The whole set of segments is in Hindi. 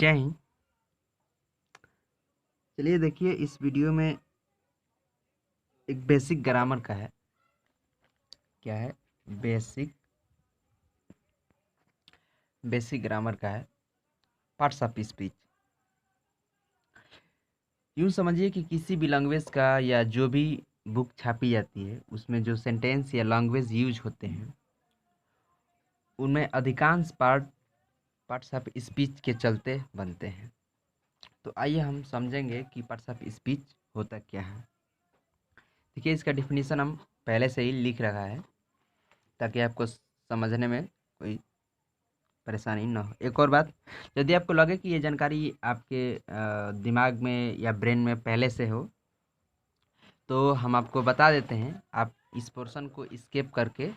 जय हिंद। चलिए देखिए, इस वीडियो में एक बेसिक ग्रामर का है। क्या है? बेसिक ग्रामर का है, पार्ट्स ऑफ स्पीच। यूँ समझिए कि किसी भी लैंग्वेज का या जो भी बुक छापी जाती है उसमें जो सेंटेंस या लैंग्वेज यूज होते हैं उनमें अधिकांश पार्ट्स ऑफ स्पीच के चलते बनते हैं। तो आइए हम समझेंगे कि पार्ट्स ऑफ स्पीच होता क्या है। देखिए, इसका डिफिनीशन हम पहले से ही लिख रखा है ताकि आपको समझने में कोई परेशानी ना हो। एक और बात, यदि आपको लगे कि ये जानकारी आपके दिमाग में या ब्रेन में पहले से हो तो हम आपको बता देते हैं, आप इस पोर्शन को स्किप करके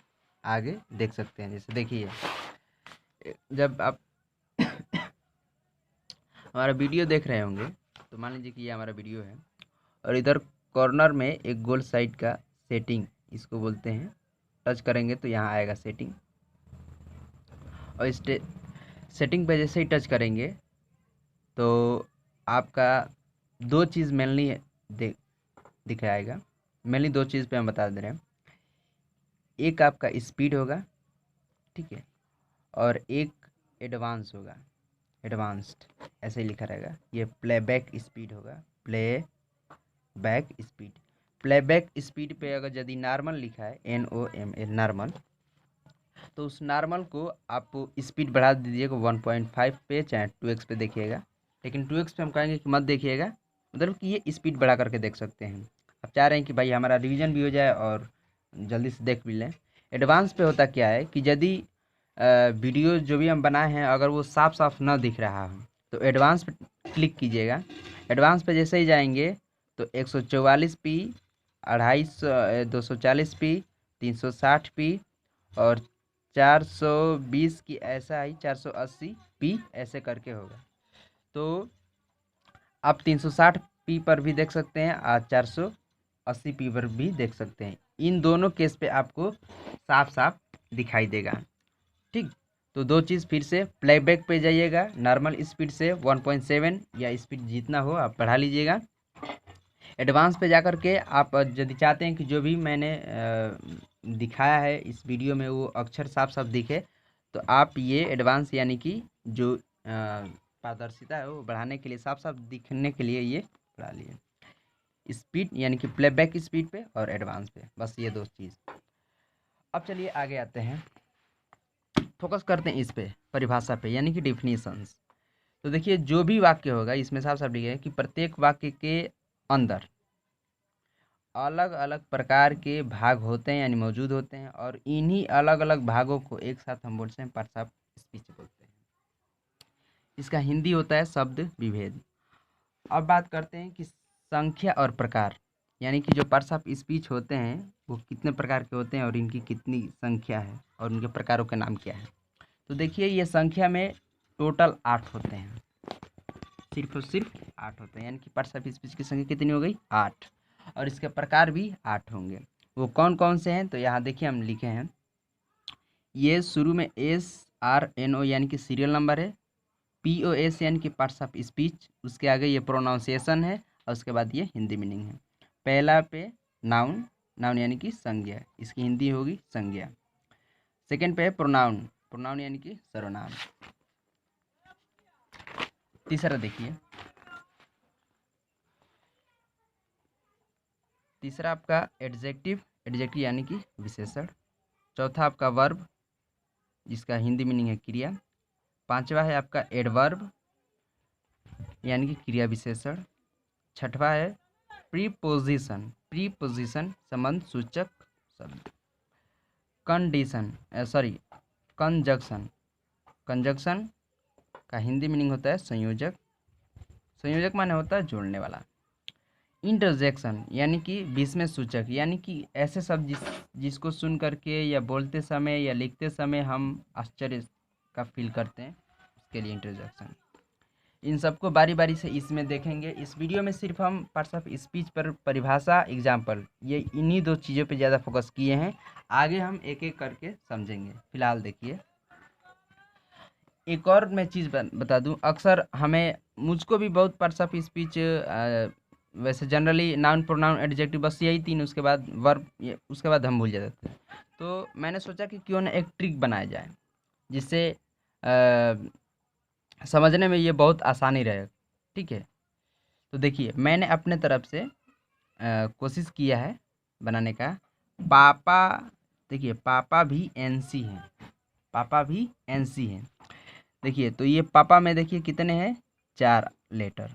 आगे देख सकते हैं। जैसे देखिए, जब आप हमारा वीडियो देख रहे होंगे तो मान लीजिए कि ये हमारा वीडियो है और इधर कॉर्नर में एक गोल साइड का सेटिंग, इसको बोलते हैं, टच करेंगे तो यहाँ आएगा सेटिंग। और इस सेटिंग पे जैसे ही टच करेंगे तो आपका दो चीज़ मेनली दिखाएगा। मेनली दो चीज़ पे हम बता दे रहे हैं। एक आपका स्पीड होगा, ठीक है, और एक एडवांस होगा, एडवांस्ड ऐसे ही लिखा रहेगा। ये प्लेबैक स्पीड होगा, प्लेबैक स्पीड पे अगर यदि नॉर्मल लिखा है NORML नॉर्मल, तो उस नॉर्मल को आप स्पीड बढ़ा दीजिएगा 1.5 पे, चाहे 2x पे देखिएगा। लेकिन 2x पे हम कहेंगे कि मत देखिएगा, मतलब कि ये स्पीड बढ़ा करके देख सकते हैं। आप चाह रहे हैं कि भाई हमारा रिवीजन भी हो जाए और जल्दी से देख भी लें। एडवांस पे होता क्या है कि यदि वीडियो जो भी हम बनाए हैं अगर वो साफ साफ ना दिख रहा हो तो एडवांस पे क्लिक कीजिएगा। एडवांस पे जैसे ही जाएंगे तो 144p, 250, 240p, 360p और 420 की ऐसा ही 480p ऐसे करके होगा। तो आप 360p पर भी देख सकते हैं और 480p पर भी देख सकते हैं। इन दोनों केस पे आपको साफ साफ दिखाई देगा, ठीक। तो दो चीज़ फिर से, प्लेबैक पे जाइएगा, नॉर्मल स्पीड से 1.7 या स्पीड जितना हो आप बढ़ा लीजिएगा। एडवांस पे जाकर के आप यदि चाहते हैं कि जो भी मैंने दिखाया है इस वीडियो में वो अक्षर साफ साफ दिखे तो आप ये एडवांस यानी कि जो पारदर्शिता है वो बढ़ाने के लिए, साफ साफ दिखने के लिए ये बढ़ा लिए स्पीड यानी कि प्लेबैक स्पीड पे और एडवांस पे, बस ये दो चीज़। अब चलिए आगे आते हैं, फोकस करते हैं इस पे, परिभाषा पे यानी कि डिफिनीशंस। तो देखिए, जो भी वाक्य होगा इसमें साफ साफ लिखा है कि प्रत्येक वाक्य के अंदर अलग अलग प्रकार के भाग होते हैं यानी मौजूद होते हैं और इन्हीं अलग अलग भागों को एक साथ हम बोलते हैं पार्ट्स ऑफ स्पीच बोलते हैं। इसका हिंदी होता है शब्द विभेद। अब बात करते हैं कि संख्या और प्रकार, यानी कि जो पार्ट्स ऑफ स्पीच होते हैं वो कितने प्रकार के होते हैं और इनकी कितनी संख्या है और उनके प्रकारों के नाम क्या है। तो देखिए, ये संख्या में टोटल 8 होते हैं, सिर्फ और सिर्फ 8 होते हैं, यानी कि पार्ट्स ऑफ स्पीच की संख्या कितनी हो गई? 8। और इसके प्रकार भी 8 होंगे। वो कौन कौन से हैं? तो यहाँ देखिए हम लिखे हैं, ये शुरू में SRNO यानी कि सीरियल नंबर है, POS यानी कि पार्ट्स ऑफ स्पीच, उसके आगे ये प्रोनाउंसिएशन है और उसके बाद ये हिंदी मीनिंग है। पहला पे नाउन, नाउन यानी कि संज्ञा, इसकी हिंदी होगी संज्ञा। सेकेंड पे है प्रोनाउन, प्रोनाउन यानी कि सर्वनाम। तीसरा देखिए, तीसरा आपका एडजेक्टिव, एडजेक्टिव यानी कि विशेषण। चौथा आपका वर्ब, जिसका हिंदी मीनिंग है क्रिया। पांचवा है आपका एडवर्ब यानी कि क्रिया विशेषण। छठवा है प्रीपोजिशन, प्रीपोजिशन संबंध सूचक शब्द। कंडीशन कंजक्शन, कंजक्शन का हिंदी मीनिंग होता है संयोजक, संयोजक माने होता है जोड़ने वाला। इंटरजेक्शन यानी कि विस्मय सूचक, यानी कि ऐसे शब्द जिसको सुन करके या बोलते समय या लिखते समय हम आश्चर्य का फील करते हैं, उसके लिए इंटरजेक्शन। इन सबको बारी बारी से इसमें देखेंगे। इस वीडियो में सिर्फ हम पार्ट्स ऑफ स्पीच पर परिभाषा, एग्जाम्पल, ये इन्हीं दो चीज़ों पे ज़्यादा फोकस किए हैं। आगे हम एक एक करके समझेंगे। फिलहाल देखिए, एक और मैं चीज़ बता दूं, अक्सर हमें मुझको भी बहुत पार्ट्स ऑफ स्पीच वैसे जनरली नाउन प्रोनाउन एडजेक्टिव बस यही तीन, उसके बाद वर्ब, उसके बाद हम भूल जाते थे। तो मैंने सोचा कि क्यों ना एक ट्रिक बनाया जाए जिससे समझने में ये बहुत आसानी रहे। ठीक है, तो देखिए मैंने अपने तरफ से कोशिश किया है बनाने का। पापा, देखिए पापा भी एनसी हैं, पापा भी एनसी हैं। देखिए तो ये पापा में देखिए कितने हैं, 4 लेटर।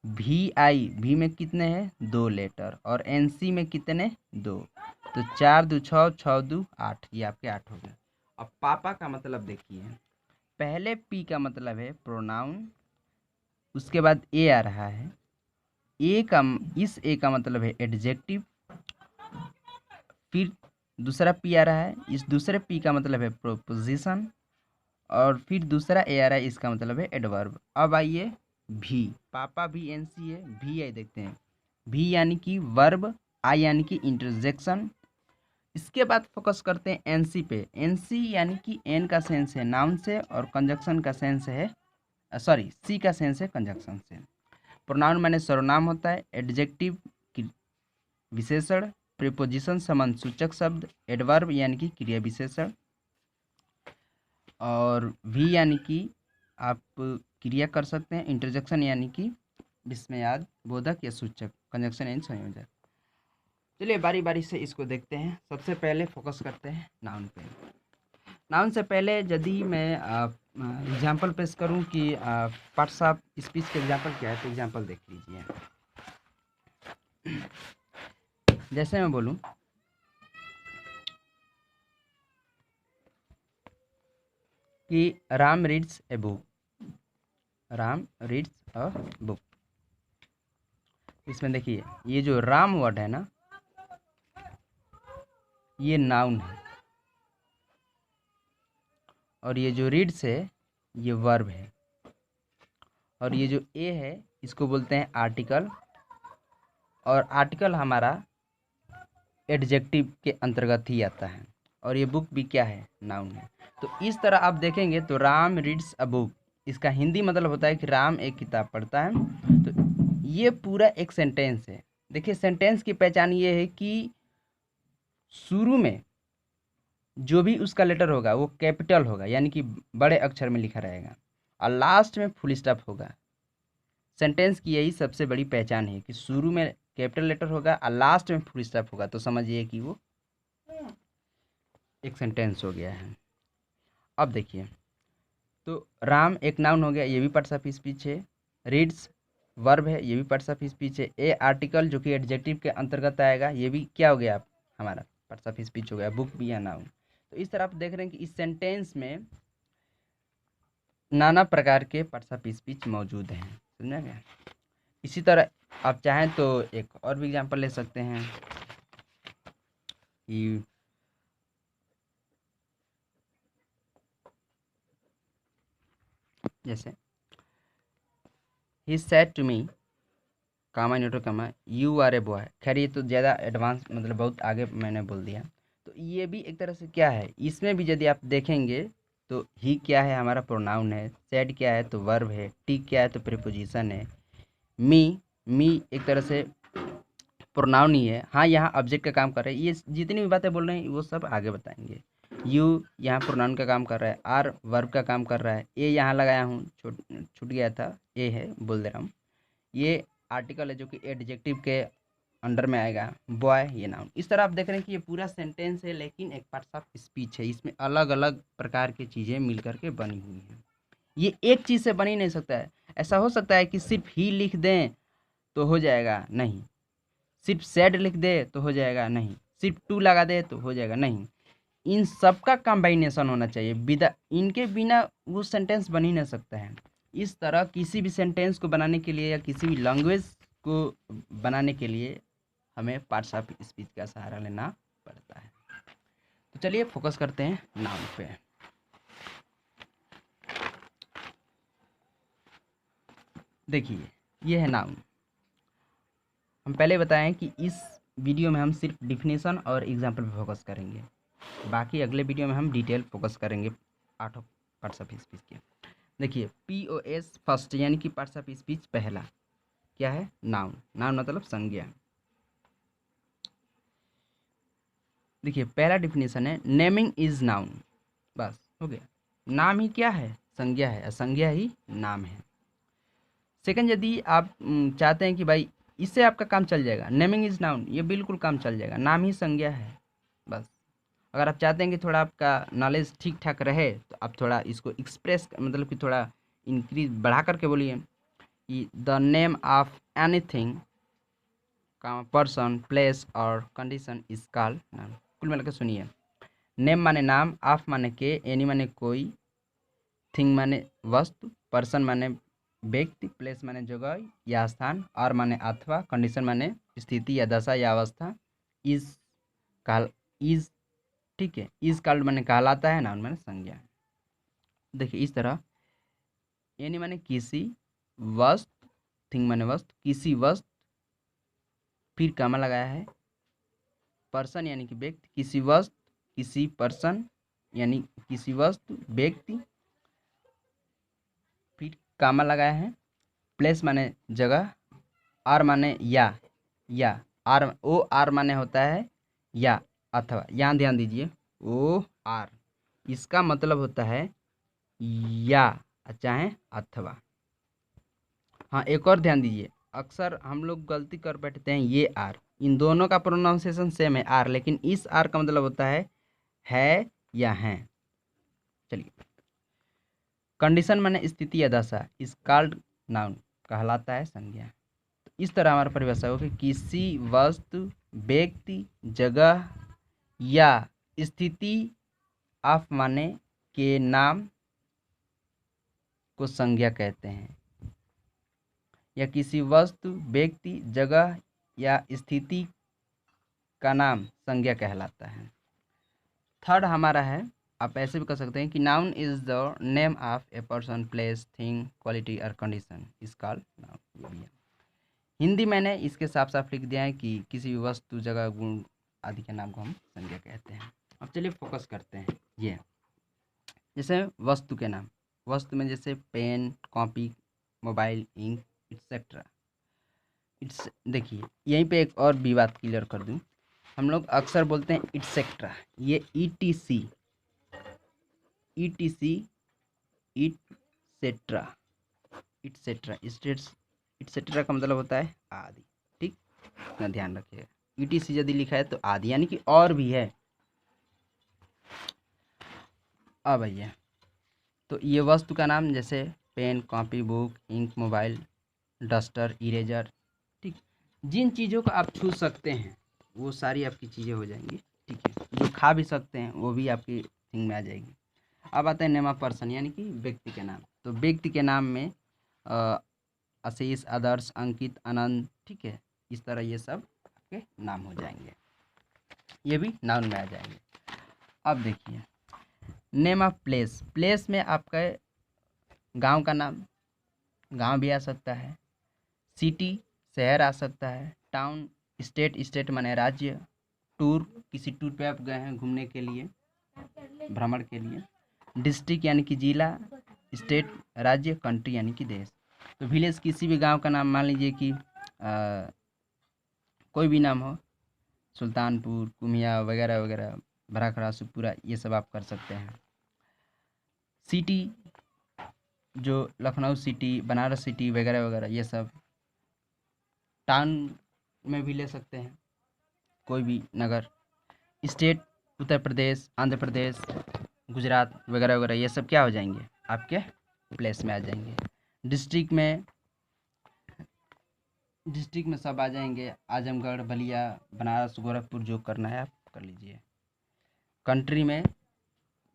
भी आई, भी में कितने हैं, 2 लेटर। और एनसी में कितने, 2। तो 4 2 6, 6 2 8, ये आपके 8 हो गए। अब पापा का मतलब देखिए, पहले पी का मतलब है प्रोनाउन, उसके बाद ए आ रहा है। ए का, इस ए का मतलब है एडजेक्टिव, फिर दूसरा पी आ रहा है, इस दूसरे पी का मतलब है प्रोपोजिशन, और फिर दूसरा ए आ रहा है, इसका मतलब है एडवर्ब। अब आइए भी, पापा भी एनसी है, भी आई देखते हैं। भी यानी कि वर्ब, आई यानी कि इंटरजेक्शन। इसके बाद फोकस करते हैं एनसी पे। एनसी यानी कि एन का सेंस है नाउन से और कंजक्शन का सेंस है, सॉरी सी का सेंस है कंजक्शन से। प्रोनाउन माने सर्वनाम होता है, एडजेक्टिव विशेषण, प्रीपोजिशन संबंध सूचक शब्द, एडवर्ब यानी कि क्रिया विशेषण, और भी यानी कि आप क्रिया कर सकते हैं, इंटरजेक्शन यानी कि विस्मयाद बोधक या सूचक, कंजक्शन यानी संयोजक। चलिए बारी बारी से इसको देखते हैं। सबसे पहले फोकस करते हैं नाउन पे। नाउन से पहले यदि मैं एग्जाम्पल पेश करूं कि पार्ट्स ऑफ स्पीच के एग्जाम्पल क्या है, तो एग्जाम्पल देख लीजिए। जैसे मैं बोलूं कि Ram reads a book, Ram reads a book. इसमें देखिए ये जो राम वर्ड है ना, ये नाउन है, और ये जो रीड्स है ये वर्ब है, और ये जो ए है इसको बोलते हैं आर्टिकल, और आर्टिकल हमारा एडजेक्टिव के अंतर्गत ही आता है, और ये बुक भी क्या है, नाउन है। तो इस तरह आप देखेंगे तो राम रीड्स अ बुक, इसका हिंदी मतलब होता है कि राम एक किताब पढ़ता है। तो ये पूरा एक सेंटेंस है। देखिए सेंटेंस की पहचान ये है कि शुरू में जो भी उसका लेटर होगा वो कैपिटल होगा, यानी कि बड़े अक्षर में लिखा रहेगा, और लास्ट में फुल स्टॉप होगा। सेंटेंस की यही सबसे बड़ी पहचान है कि शुरू में कैपिटल लेटर होगा और लास्ट में फुल स्टॉप होगा, तो समझिए कि वो एक सेंटेंस हो गया है। अब देखिए तो राम एक नाउन हो गया, ये भी पार्ट्स ऑफ स्पीच है। रीड्स वर्ब है, ये भी पार्ट्स ऑफ स्पीच है। ए आर्टिकल जो कि एडजेक्टिव के अंतर्गत आएगा, ये भी क्या हो गया हमारा पार्ट्स ऑफ स्पीच हो गया। बुक भी या नाउन। तो इस तरह आप देख रहे हैं कि इस सेंटेंस में नाना प्रकार के पार्ट्स ऑफ स्पीच मौजूद हैं, समझा गया। इसी तरह आप चाहें तो एक और भी एग्जांपल ले सकते हैं कि जैसे ही said to me comma neutral comma you are a boy. खैर ये तो ज़्यादा एडवांस मतलब बहुत आगे मैंने बोल दिया। तो ये भी एक तरह से क्या है, इसमें भी यदि आप देखेंगे तो ही क्या है, हमारा प्रोनाउन है। सेड क्या है, तो वर्ब है। टी क्या है, तो प्रीपोजिशन है। मी एक तरह से प्रोनाउन ही है। हाँ यहाँ ऑब्जेक्ट का काम कर रहा है। ये जितनी भी बातें बोल रहे हैं वो सब आगे बताएंगे। यू यहाँ प्रोनाउन का काम कर रहा है। आर वर्ब का काम कर रहा है। ए यहाँ लगाया हूँ, छूट गया था, ए है बोल दे रहा हूँ। ये आर्टिकल है जो कि एडजेक्टिव के अंडर में आएगा। बॉय ये नाउन। इस तरह आप देख रहे हैं कि ये पूरा सेंटेंस है, लेकिन एक पार्ट्स ऑफ स्पीच है। इसमें अलग अलग प्रकार की चीज़ें मिल करके बनी हुई हैं। ये एक चीज़ से बन ही नहीं सकता है। ऐसा हो सकता है कि सिर्फ ही लिख दें तो हो जाएगा, नहीं। सिर्फ सेड लिख दे तो हो जाएगा, नहीं। सिर्फ टू लगा दे तो हो जाएगा, नहीं। इन सब का कॉम्बाइनेशन होना चाहिए। विदा इनके बिना वो सेंटेंस बन ही नहीं सकता है। इस तरह किसी भी सेंटेंस को बनाने के लिए या किसी भी लैंग्वेज को बनाने के लिए हमें पार्ट्स ऑफ स्पीच का सहारा लेना पड़ता है। तो चलिए फोकस करते हैं नाउन पे। देखिए ये है नाउन। हम पहले बताएं कि इस वीडियो में हम सिर्फ डिफिनेशन और एग्जाम्पल पे फोकस करेंगे। बाकी अगले वीडियो में हम डिटेल फोकस करेंगे 8 पार्ट्स ऑफ स्पीच के। देखिए POS फर्स्ट यानी कि पार्ट्स ऑफ स्पीच पहला क्या है, नाउन। नाउन मतलब संज्ञा। देखिए पहला डिफिनेशन है नेमिंग इज नाउन, बस हो गया। नाम ही क्या है, संज्ञा है, संज्ञा ही नाम है। सेकंड, यदि आप चाहते हैं कि भाई इससे आपका काम चल जाएगा, नेमिंग इज नाउन, ये बिल्कुल काम चल जाएगा, नाम ही संज्ञा है बस। अगर आप चाहते हैं कि थोड़ा आपका नॉलेज ठीक ठाक रहे तो आप थोड़ा इसको एक्सप्रेस मतलब कि थोड़ा इंक्रीज बढ़ा करके बोलिए कि the name of anything person place और कंडीशन इज कॉल्ड नाउन। कुल मिलकर सुनिए, नेम माने नाम, ऑफ माने के, एनी माने कोई, थिंग माने वस्तु, पर्सन माने व्यक्ति, प्लेस माने जगह या स्थान, और माने अथवा, कंडीशन माने स्थिति या दशा या अवस्था, इज काल इज, ठीक है, इज कॉल्ड माने कहलाता है, नाउन माने संज्ञा। देखिए इस तरह एनी माने किसी वस्तु, थिंग माने वस्तु, किसी वस्तु, फिर कामा लगाया है, पर्सन यानी कि व्यक्ति, किसी वस्तु, किसी पर्सन यानी किसी वस्तु व्यक्ति, फिर कामा लगाया है, प्लेस माने जगह, आर माने या आर, ओ आर माने होता है या अथवा, यहाँ ध्यान दीजिए, ओ आर इसका मतलब होता है या चाहे अथवा। हाँ एक और ध्यान दीजिए, अक्सर हम लोग गलती कर बैठते हैं, ये आर, इन दोनों का प्रोनाउंसिएशन सेम है आर, लेकिन इस आर का मतलब होता है या हैं। चलिए, कंडीशन माने स्थिति या दशा, इस कॉल्ड नाउन कहलाता है संज्ञा। तो इस तरह हमारा परिभाषा हो कि किसी वस्तु व्यक्ति जगह या स्थिति ऑफ माने के नाम को संज्ञा कहते हैं, या किसी वस्तु व्यक्ति जगह या स्थिति का नाम संज्ञा कहलाता है। थर्ड हमारा है, आप ऐसे भी कर सकते हैं कि noun is the name of a person place thing quality और कंडीशन इज कॉल्ड नाउन। ये भी है। हिंदी मैंने इसके साफ साफ लिख दिया है कि किसी भी वस्तु जगह गुण आदि के नाम को हम संज्ञा कहते हैं। अब चलिए फोकस करते हैं, ये जैसे वस्तु के नाम, वस्तु में जैसे pen, copy, mobile, ink etcetera. It's, देखिए यहीं पे एक और भी बात क्लियर कर दूं, हम लोग अक्सर बोलते हैं इट्सेट्रा, ये ETC इट्सेट्रा इट्सेट्रा का मतलब होता है आदि, ठीक, इतना ध्यान रखिएगा। ETC यदि लिखा है तो आदि यानी कि और भी है। अब भैया तो ये वस्तु का नाम जैसे pen, copy, book, ink, mobile, duster, eraser, ठीक, जिन चीज़ों को आप छू सकते हैं वो सारी आपकी चीज़ें हो जाएंगी, ठीक है। जो खा भी सकते हैं वो भी आपकी थिंग में आ जाएगी। अब आता है नेम ऑफ पर्सन यानी कि व्यक्ति के नाम। तो व्यक्ति के नाम में आशीष, आदर्श, अंकित, आनंद, ठीक है, इस तरह ये सब आपके नाम हो जाएंगे, ये भी नाउन में आ जाएंगे। अब देखिए नेम ऑफ प्लेस, प्लेस में आपका गांव का नाम, गांव भी आ सकता है, सिटी शहर आ सकता है, टाउन स्टेट, स्टेट माने राज्य, टूर किसी टूर पे आप गए हैं घूमने के लिए, भ्रमण के लिए, डिस्ट्रिक्ट यानी कि जिला, स्टेट राज्य, कंट्री यानी कि देश। तो विलेज किसी भी गांव का नाम, मान लीजिए कि कोई भी नाम हो, सुल्तानपुर, कुमिया वगैरह वगैरह, भराखड़ा, सुपुरा, ये सब आप कर सकते हैं। सिटी जो लखनऊ सिटी, बनारस सिटी वगैरह वगैरह ये सब। टाउन में भी ले सकते हैं कोई भी नगर। स्टेट उत्तर प्रदेश, आंध्र प्रदेश, गुजरात वगैरह वगैरह ये सब क्या हो जाएंगे आपके प्लेस में आ जाएंगे। डिस्ट्रिक्ट में सब आ जाएंगे, आजमगढ़, बलिया, बनारस, गोरखपुर, जो करना है आप कर लीजिए। कंट्री में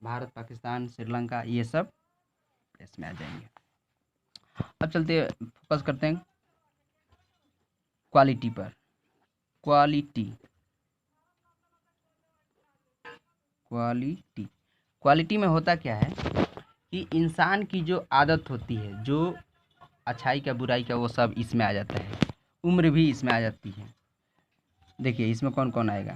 भारत, पाकिस्तान, श्रीलंका, ये सब प्लेस में आ जाएंगे। अब चलते फोकस करते हैं क्वालिटी पर। क्वालिटी में होता क्या है कि इंसान की जो आदत होती है, जो अच्छाई का बुराई का, वो सब इसमें आ जाता है। उम्र भी इसमें आ जाती है। देखिए इसमें कौन कौन आएगा,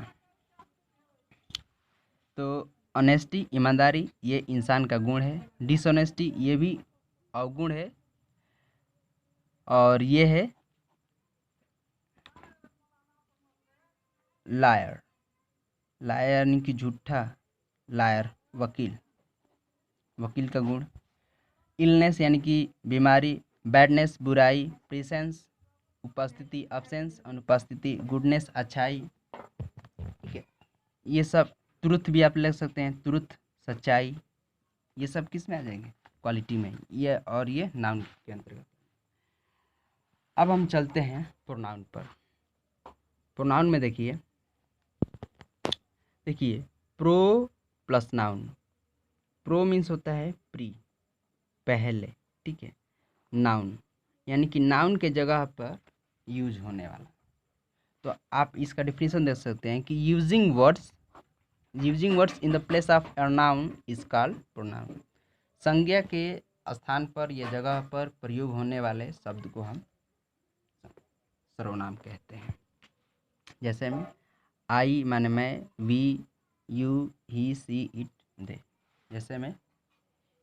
तो ऑनेस्टी ईमानदारी ये इंसान का गुण है। डिसऑनेस्टी ये भी अवगुण है, और ये है लायर। लायर यानी कि झूठा, लायर वकील, वकील का गुण। इलनेस यानी कि बीमारी, बैडनेस बुराई, प्रेजेंस उपस्थिति, अब्सेंस अनुपस्थिति, गुडनेस अच्छाई। ठीक है, ये सब। ट्रुथ भी आप लिख सकते हैं, ट्रुथ सच्चाई। ये सब किस में आ जाएंगे? क्वालिटी में। ये और ये नाउन के अंतर्गत। अब हम चलते हैं प्रोनाउन पर। प्रोनाउन में देखिए pro plus noun. Pro means होता है प्री, पहले। ठीक है, नाउन यानी कि नाउन के जगह पर यूज होने वाला। तो आप इसका डिफिनेशन देख सकते हैं कि using words in the place of a noun is called pronoun. संज्ञा के स्थान पर या जगह पर प्रयोग होने वाले शब्द को हम सर्वनाम कहते हैं। जैसे में आई माने मैं, we, you, he, she, it, they. जैसे में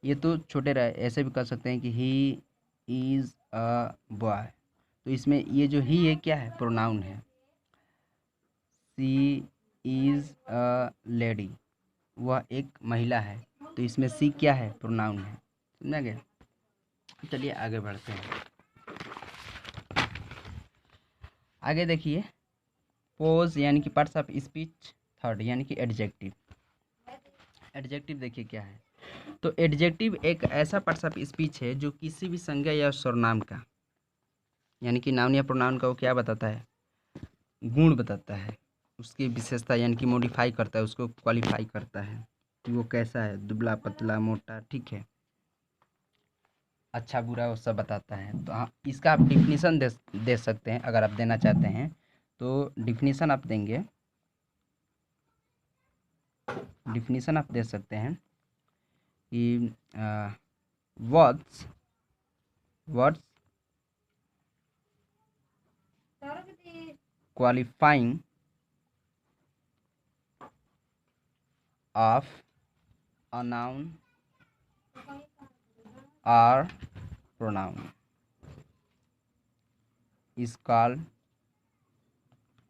ये तो छोटे रहे, ऐसे भी कर सकते हैं कि ही इज़ अ बॉय। तो इसमें ये जो ही है क्या है? प्रोनाउन है। सी इज़ अ लेडी, वह एक महिला है। तो इसमें सी क्या है? प्रोनाउन है। समझा गया? चलिए आगे बढ़ते हैं। आगे देखिए पोज यानी कि पार्ट्स ऑफ स्पीच। थर्ड यानी कि एडजेक्टिव। एडजेक्टिव देखिए क्या है। तो एडजेक्टिव एक ऐसा पार्ट्स ऑफ स्पीच है जो किसी भी संज्ञा या सर्वनाम का यानी कि नाउन या प्रोनाउन का वो क्या बताता है? गुण बताता है, उसकी विशेषता यानी कि मॉडिफाई करता है, उसको क्वालिफाई करता है कि वो कैसा है, दुबला पतला मोटा। ठीक है, अच्छा बुरा वो सब बताता है। तो इसका आप डिफिनीसन दे सकते हैं अगर आप देना चाहते हैं। तो डिफिनीसन आप देंगे, डिफिनीसन आप दे सकते हैं कि words qualifying of a noun or pronoun is called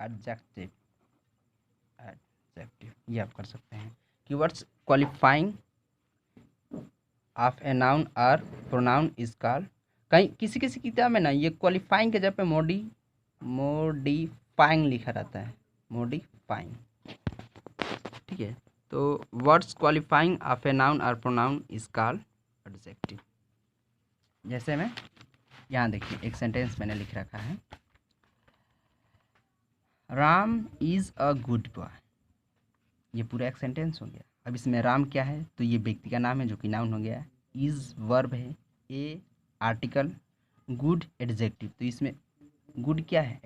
adjective। ये आप कर सकते हैं। Keywords qualifying of a noun और प्रोनाउन इज कॉल्ड। कहीं किसी किसी किताब में ना ये क्वालिफाइंग के जगह पे मोडिफाइंग लिखा रहता है, मोडिफाइंग। ठीक है, तो words qualifying of a noun और प्रोनाउन इज कॉल्ड एडजेक्टिव। जैसे में यहाँ देखिए एक सेंटेंस मैंने लिख रखा है, Ram is a good boy. ये पूरा एक सेंटेंस हो गया। अब इसमें राम क्या है? तो ये व्यक्ति का नाम है जो कि नाउन हो गया। इज़ वर्ब है, ए आर्टिकल, गुड एडजेक्टिव। तो इसमें गुड क्या है?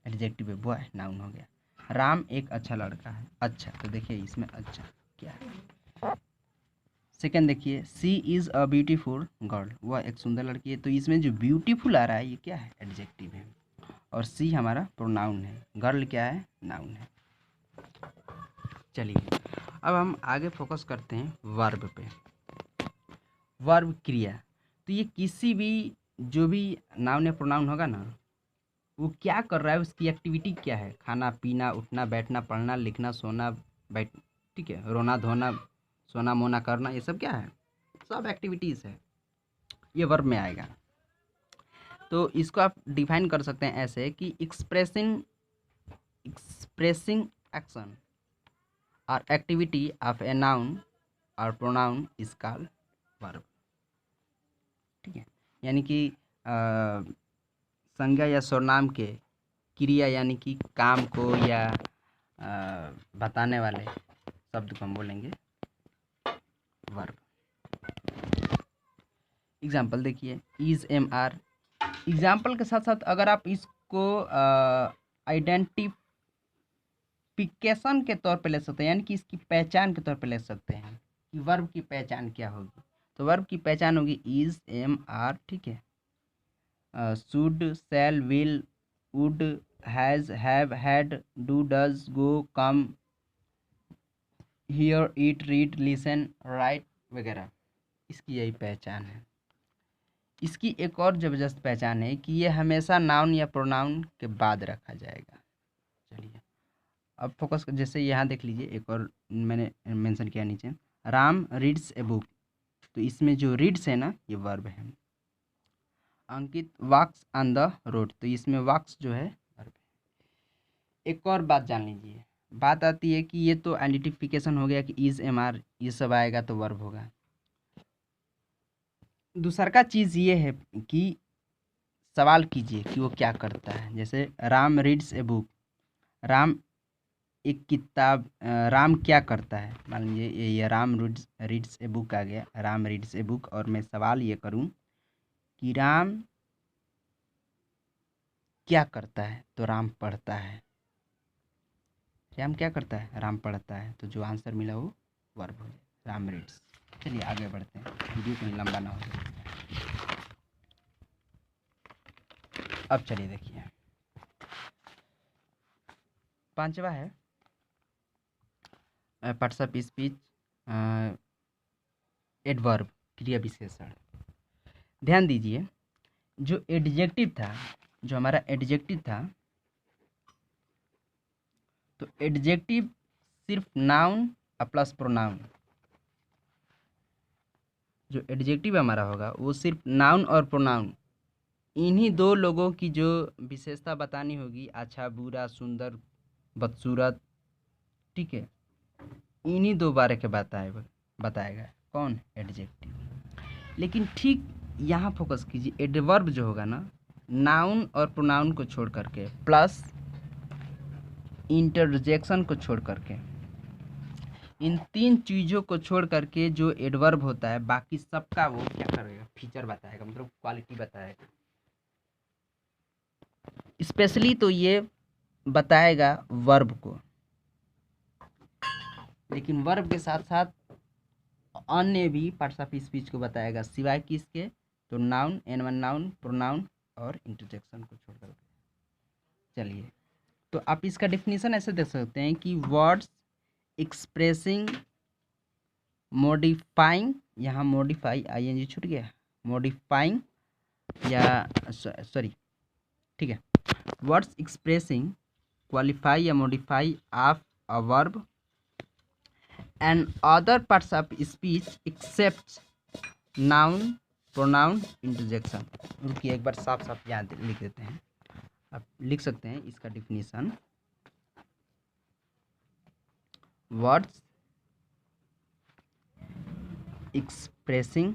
एडजेक्टिव है, बॉय नाउन हो गया। राम एक अच्छा लड़का है। अच्छा, तो देखिए इसमें अच्छा क्या है? सेकंड देखिए सी इज़ अ ब्यूटीफुल गर्ल, वह एक सुंदर लड़की है। तो इसमें जो ब्यूटीफुल आ रहा है ये क्या है? एडजेक्टिव है। और सी हमारा प्रोनाउन है, गर्ल क्या है? नाउन है। चलिए अब हम आगे फोकस करते हैं वर्ब पे। वर्ब क्रिया। तो ये किसी भी जो भी नाउन या प्रोनाउन होगा ना, वो क्या कर रहा है, उसकी एक्टिविटी क्या है? खाना पीना, उठना बैठना, पढ़ना लिखना, सोना बैठ, ठीक है, रोना धोना, सोना मोना करना, ये सब क्या है? सब एक्टिविटीज़ है, ये वर्ब में आएगा। तो इसको आप डिफाइन कर सकते हैं ऐसे कि एक्सप्रेसिंग एक्शन और एक्टिविटी ऑफ ए नाउन और प्रोनाउन इज कॉल्ड वर्ब। ठीक है, यानी कि संज्ञा या सर्वनाम के क्रिया यानी कि काम को या बताने वाले शब्द को हम बोलेंगे वर्ब। एग्जाम्पल देखिए इज एम आर। एग्जाम्पल के साथ साथ अगर आप इसको आइडेंटिफिकेशन के तौर पे ले सकते हैं, यानी कि इसकी पहचान के तौर पे ले सकते हैं कि वर्ब की पहचान क्या होगी। तो वर्ब की पहचान होगी इज एम आर। ठीक है, should, shall, will, would, has, have, had, do, does, go, come, here, eat, read, listen, write वगैरह। इसकी यही पहचान है। इसकी एक और ज़बरदस्त पहचान है कि ये हमेशा नाउन या प्रोनाउन के बाद रखा जाएगा। चलिए अब फोकस जैसे यहाँ देख लीजिए, एक और मैंने मेंशन किया नीचे, राम रीड्स ए बुक, तो इसमें जो रीड्स है ना ये वर्ब है। अंकित वॉक्स ऑन द रोड, तो इसमें वॉक्स जो है वर्ब है। एक और बात जान लीजिए, बात आती है कि ये तो आइडेंटिफिकेशन हो गया कि इज एम आर ये सब आएगा तो वर्ब होगा। दूसरा का चीज़ ये है कि सवाल कीजिए कि वो क्या करता है। जैसे Ram reads a book, Ram एक किताब, राम क्या करता है। मान लीजिए ये राम रीड्स ए बुक आ गया, राम रीड्स ए बुक, और मैं सवाल ये करूं कि राम क्या करता है, तो राम पढ़ता है। राम क्या करता है, राम पढ़ता है, तो जो आंसर मिला वो वर्ब हो जाए, राम रीड्स। चलिए आगे बढ़ते हैं, वीडियो कहीं लंबा ना हो जाए। अब चलिए देखिए, पांचवा है पार्ट्स ऑफ स्पीच एडवर्ब, क्रिया विशेषण। ध्यान दीजिए, जो एडजेक्टिव था, जो हमारा एडजेक्टिव था, तो एडजेक्टिव सिर्फ नाउन प्लस प्रोनाउन, जो एडजेक्टिव हमारा होगा वो सिर्फ नाउन और प्रोनाउन, इन्हीं दो लोगों की जो विशेषता बतानी होगी, अच्छा बुरा सुंदर बदसूरत, ठीक है, इन्हीं दो बारे के बताएगा कौन, एडजेक्टिव। लेकिन ठीक यहाँ फोकस कीजिए, एडवर्ब जो होगा ना, नाउन और प्रोनाउन को छोड़ करके प्लस इंटरजेक्शन को छोड़ करके, इन तीन चीज़ों को छोड़ करके जो एडवर्ब होता है, बाकी सबका वो क्या करेगा, फीचर बताएगा, मतलब क्वालिटी बताएगा। स्पेशली तो ये बताएगा वर्ब को, लेकिन वर्ब के साथ साथ अन्य भी पार्ट्स ऑफ स्पीच को बताएगा, सिवाय किसके, तो नाउन, N1 नाउन, प्रोनाउन और इंटरजेक्शन को छोड़ करके। चलिए, तो आप इसका डेफिनेशन ऐसे देख सकते हैं कि वर्ड्स एक्सप्रेसिंग मॉडिफाइंग, यहाँ मॉडिफाई ING छूट गया, मॉडिफाइंग या सॉरी, ठीक है, वर्ड्स एक्सप्रेसिंग क्वालिफाई या modify of a verb and other parts of speech except noun pronoun interjection. रुकिए एक बार साफ साफ यहाँ लिख देते हैं, आप लिख सकते हैं इसका definition, words expressing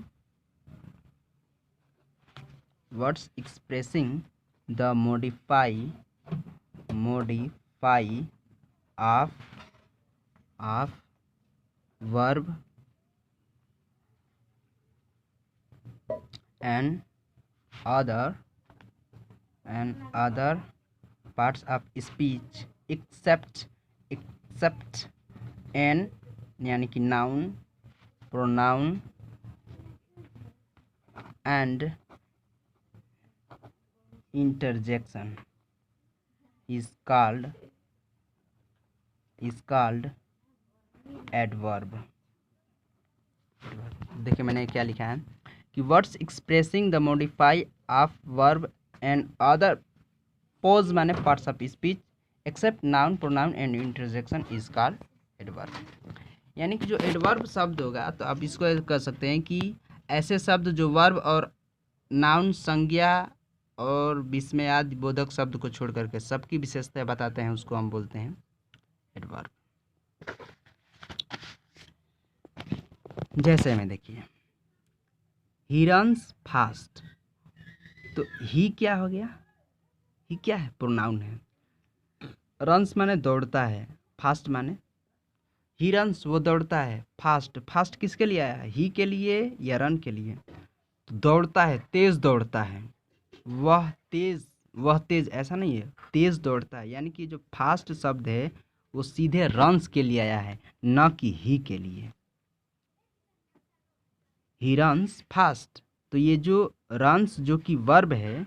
the modify of verb and other parts of speech except n यानी कि noun pronoun and interjection is called adverb। देखिए मैंने क्या लिखा है कि words expressing the modify of verb and other pose माने parts of speech except noun pronoun and interjection is called adverb. यानी कि जो एडवर्ब शब्द होगा, तो आप इसको कह सकते हैं कि ऐसे शब्द जो वर्ब और नाउन संज्ञा और विस्मयादि बोधक शब्द को छोड़ करके सबकी विशेषता बताते हैं, उसको हम बोलते हैं एडवर्ब। जैसे में देखिए, ही रन्स फास्ट, तो ही क्या हो गया, ही क्या है, प्रोनाउन है, रन्स माने दौड़ता है, फास्ट माने, ही रन्स वो दौड़ता है, फास्ट किसके लिए आया है, ही के लिए या रन के लिए, तो दौड़ता है, तेज दौड़ता है, वह तेज ऐसा नहीं है, तेज दौड़ता है, यानी कि जो फास्ट शब्द है वो सीधे रन्स के लिए आया है, न कि ही के लिए। ही रन्स फास्ट, तो ये जो रन्स जो कि वर्ब है,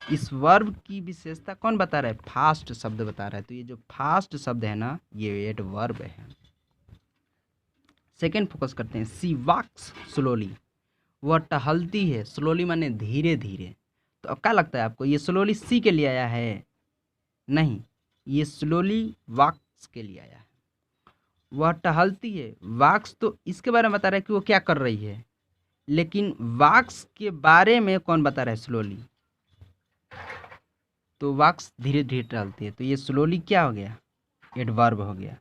इस वर्ब की विशेषता कौन बता रहा है, फास्ट शब्द बता रहा है, तो ये जो फास्ट शब्द है ना ये एडवर्ब है। सेकेंड फोकस करते हैं, सी वॉक्स स्लोली, वह टहलती है, स्लोली माने धीरे धीरे। तो अब क्या लगता है आपको, ये स्लोली सी के लिए आया है? नहीं, ये स्लोली वॉक्स के लिए आया है। वह टहलती है, वॉक्स तो इसके बारे में बता रहा है कि वो क्या कर रही है, लेकिन वॉक्स के बारे में कौन बता रहा है? स्लोली। तो वॉक्स धीरे धीरे टहलती है, तो ये स्लोली क्या हो गया? एडवर्ब हो गया।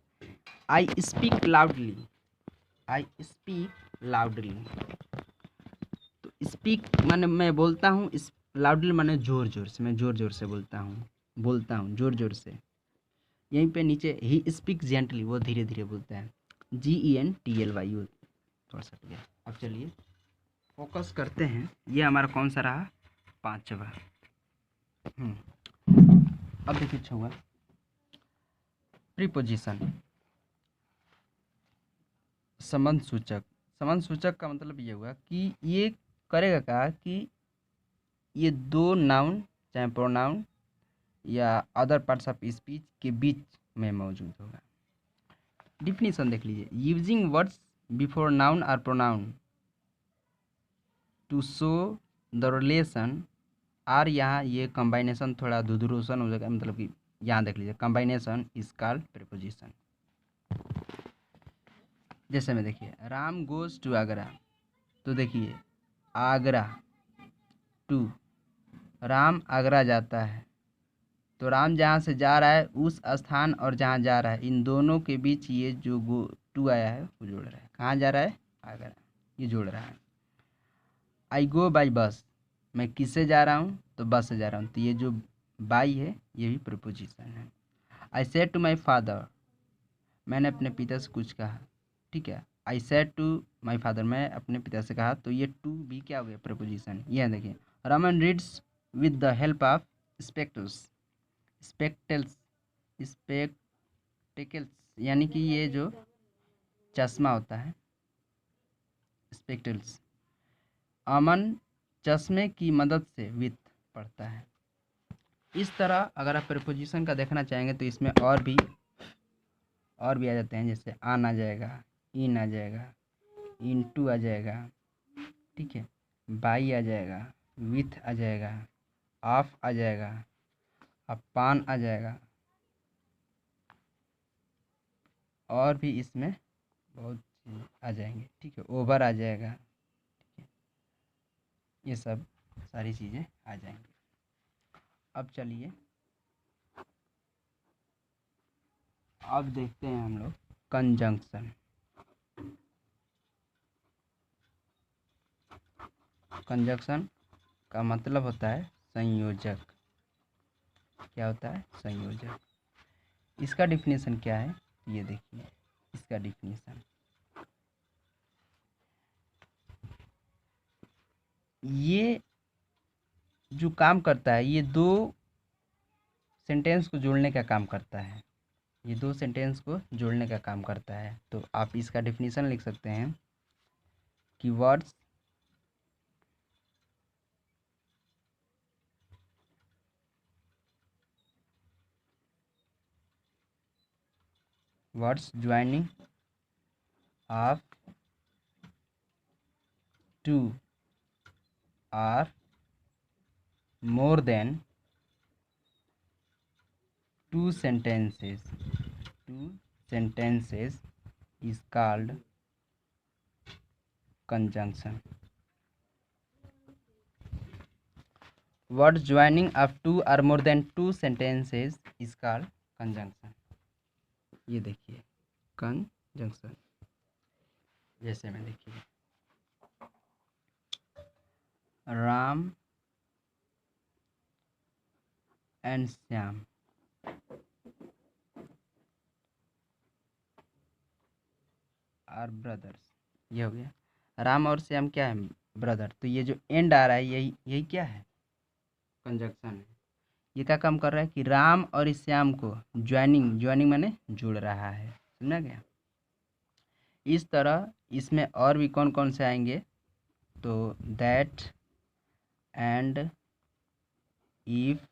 I speak loudly, I speak loudly. तो स्पीक माने मैं बोलता हूँ, इस लाउडली माने जोर जोर से, मैं जोर जोर से बोलता हूँ जोर जोर से। यहीं पे नीचे ही स्पीक जेंटली, वो धीरे धीरे बोलता है। GENTLY, थोड़ा सा गया। अब चलिए फोकस करते हैं, ये हमारा कौन सा रहा? 5वां। अब देखिए 6वां, प्रीपोजिशन, संबंध सूचक। संबंध सूचक का मतलब ये हुआ कि ये करेगा क्या कि ये दो नाउन चाहे प्रोनाउन या अदर पार्ट्स ऑफ स्पीच के बीच में मौजूद होगा। डिफिनीशन देख लीजिए, यूजिंग वर्ड्स बिफोर नाउन और pronoun to show the relation. आर यहाँ ये कंबाइनेशन थोड़ा धुधुरोशन हो जाएगा, मतलब कि यहाँ देख लीजिए कंबाइनेशन इज कॉल्ड प्रीपोजिशन। जैसे में देखिए राम गोज टू आगरा, तो देखिए आगरा टू, राम आगरा जाता है, तो राम जहाँ से जा रहा है उस स्थान और जहाँ जा रहा है इन दोनों के बीच ये जो गो टू आया है वो जोड़ रहा है। कहाँ जा रहा है? आगरा, ये जोड़ रहा है। आई गो बाई बस, मैं किससे जा रहा हूँ? तो बस से जा रहा हूँ, तो ये जो बाई है ये भी प्रीपोजिशन है। I said to my father, मैंने अपने पिता से कुछ कहा, ठीक है। I said to my father, मैं अपने पिता से कहा, तो ये टू भी क्या हो गया? प्रीपोजिशन। यह देखिए Raman reads with the help of spectacles, spectacles, spectacles, यानी कि ये जो चश्मा होता है, स्पेक्टल्स। अमन चश्मे की मदद से विथ पढ़ता है। इस तरह अगर आप प्रीपोजिशन का देखना चाहेंगे तो इसमें और भी आ जाते हैं, जैसे आन आ जाएगा, इन आ जाएगा, इनटू आ जाएगा, ठीक है, बाई आ जाएगा, विथ आ जाएगा, ऑफ आ जाएगा, अपान आ जाएगा, और भी इसमें बहुत चीज़ आ जाएंगे, ठीक है, ओवर आ जाएगा, ठीक है, ये सब सारी चीज़ें आ जाएंगी। अब चलिए अब देखते हैं हम लोग कंजंक्शन। कंजंक्शन का मतलब होता है संयोजक। क्या होता है? संयोजक। इसका डिफिनीशन क्या है? ये देखिए इसका डिफिनीशन, ये जो काम करता है ये दो सेंटेंस को जोड़ने का काम करता है, ये दो सेंटेंस को जोड़ने का काम करता है। तो आप इसका डिफिनीशन लिख सकते हैं कि words joining of two or more than two sentences is called conjunction. Words joining of two or more than two sentences is called conjunction. ये देखिए conjunction, जैसे में देखिए Ram and Shyam are brothers, ये हो गया। राम और श्याम क्या है? ब्रदर। तो ये जो एंड आ रहा है यही क्या है? कंजंक्शन है। ये क्या काम कर रहा है कि राम और श्याम को ज्वाइनिंग माने जुड़ रहा है, समझा गया। इस तरह इसमें और भी कौन कौन से आएंगे? तो दैट, एंड, इफ,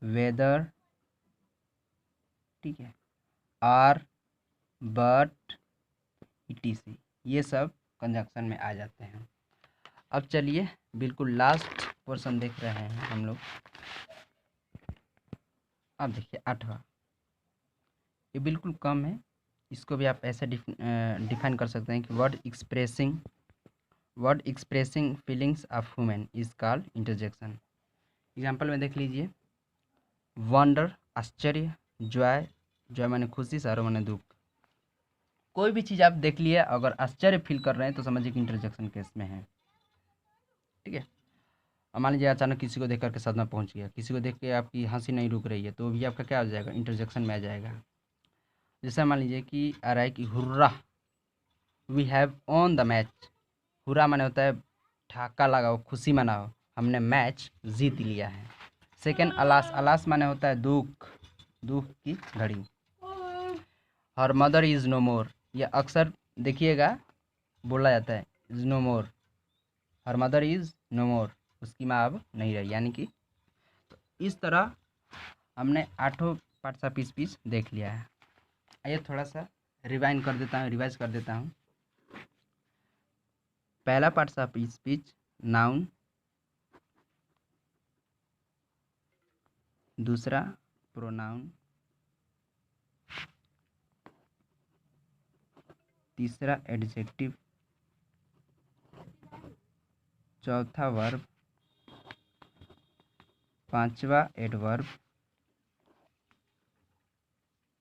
वेदर, ठीक है, आर, बट, etc, ये सब कंजंक्शन में आ जाते हैं। अब चलिए बिल्कुल लास्ट पोर्शन देख रहे हैं हम लोग। अब देखिए 8वां, ये बिल्कुल कम है, इसको भी आप ऐसे डिफाइन कर सकते हैं कि word expressing feelings of women is called interjection. Example में देख लीजिए, वंडर आश्चर्य, जॉय माने खुशी, सैरो माने दुख। कोई भी चीज़ आप देख लिए अगर आश्चर्य फील कर रहे हैं तो समझिए कि इंटरजेक्शन केस में है। ठीक है। अब मान लीजिए अचानक किसी को देख करके सदमा पहुंच गया, किसी को देख के आपकी हंसी नहीं रुक रही है, तो भी आपका क्या हो जाएगा, इंटरजेक्शन में आ जाएगा। जैसे मान लीजिए कि आ रहा है कि hurrah we have on the match. Hurrah माने होता है ठाका लगाओ, खुशी मनाओ, हमने मैच जीत लिया है। सेकेंड अलास माने होता है दुख की घड़ी। Her mother is no more, यह अक्सर देखिएगा बोला जाता है, is no more, her mother is no more, उसकी माँ अब नहीं रही। यानी कि तो इस तरह हमने 8 पार्ट्स ऑफ स्पीच देख लिया है। आइए थोड़ा सा रिवाइज कर देता हूँ। पहला पार्ट्स ऑफ स्पीच नाउन, दूसरा प्रोनाउन, तीसरा एडजेक्टिव, चौथा वर्ब, पांचवा एडवर्ब,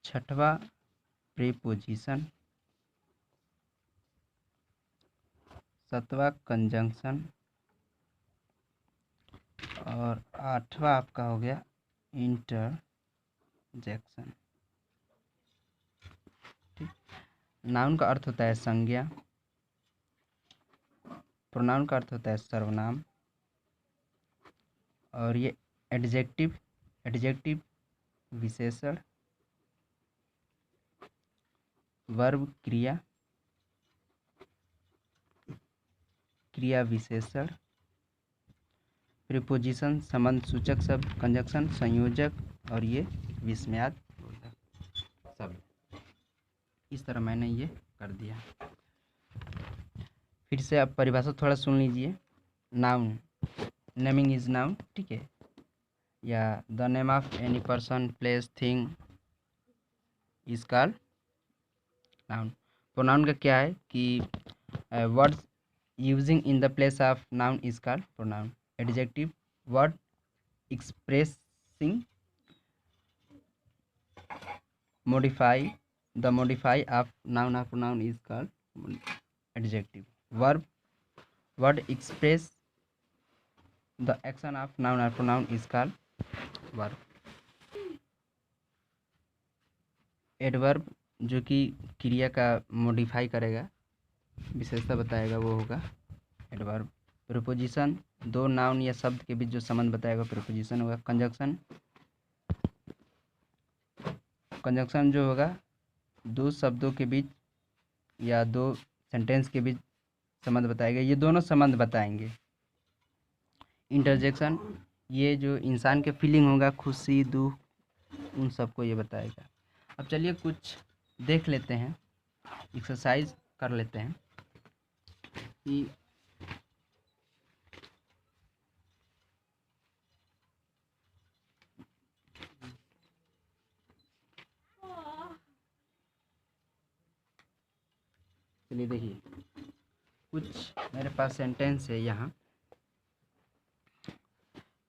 छठवा प्रीपोजिशन, सातवां कंजंक्शन और आठवां आपका हो गया इंटरजेक्शन। ठीक। नाउन का अर्थ होता है संज्ञा, प्रोनाउन का अर्थ होता है सर्वनाम, और ये एडजेक्टिव विशेषण, वर्ब क्रिया विशेषण, प्रीपोजिशन संबंध सूचक शब्द, कंजंक्शन संयोजक, और ये विस्मयाद शब्द। इस तरह मैंने ये कर दिया। फिर से आप परिभाषा थोड़ा सुन लीजिए। नाउन, नेमिंग इज नाउन, ठीक है, या the name of any person place thing is called noun. Pronoun का क्या है कि words using in the place of noun is called pronoun. Adjective, word expressing modify of noun or pronoun is called adjective. Word express the action of noun or pronoun is called verb. Adverb जो कि क्रिया का मॉडिफाई करेगा, विशेषता बताएगा, वो होगा एडवर्ब। प्रीपोजिशन दो नाउन या शब्द के बीच जो संबंध बताएगा प्रीपोजिशन होगा। कंजंक्शन जो होगा दो शब्दों के बीच या दो सेंटेंस के बीच संबंध बताएगा, ये दोनों संबंध बताएंगे। इंटरजेक्शन ये जो इंसान के फीलिंग होगा, खुशी दुख, उन सबको ये बताएगा। अब चलिए कुछ देख लेते हैं, एक्सरसाइज कर लेते हैं कि चलिए देखिए कुछ मेरे पास सेंटेंस है, यहाँ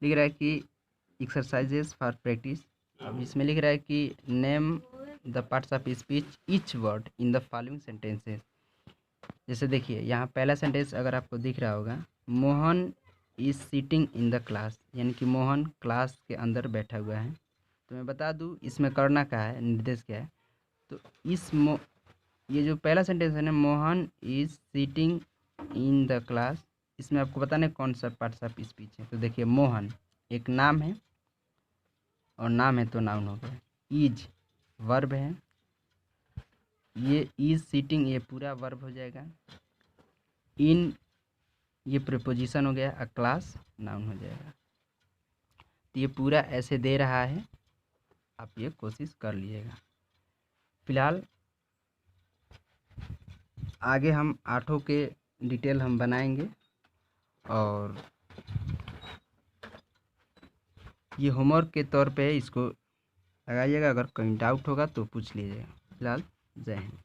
लिख रहा है कि एक्सरसाइजेस फॉर प्रैक्टिस। अब इसमें लिख रहा है कि name the parts of speech each word in the following sentences. जैसे देखिए यहाँ पहला सेंटेंस अगर आपको दिख रहा होगा, Mohan is seating in the class, यानी कि मोहन क्लास के अंदर बैठा हुआ है। तो मैं बता दूँ इसमें करना क्या है, निर्देश क्या है। तो ये जो पहला सेंटेंस है ना, Mohan is seating in the class, इसमें आपको बताना है कौन सा पार्ट्स ऑफ स्पीच है। तो देखिए मोहन एक नाम है, और नाम है तो नाउन हो गया। इज वर्ब है, ये इज सीटिंग ये पूरा वर्ब हो जाएगा। इन ये प्रीपोजिशन हो गया। अ क्लास नाउन हो जाएगा। तो ये पूरा ऐसे दे रहा है, आप ये कोशिश कर लीजिएगा। फिलहाल आगे हम 8 के डिटेल हम बनाएंगे, और ये होमवर्क के तौर पे है, इसको लगाइएगा, अगर कहीं डाउट होगा तो पूछ लीजिएगा। फिलहाल जय हिंद।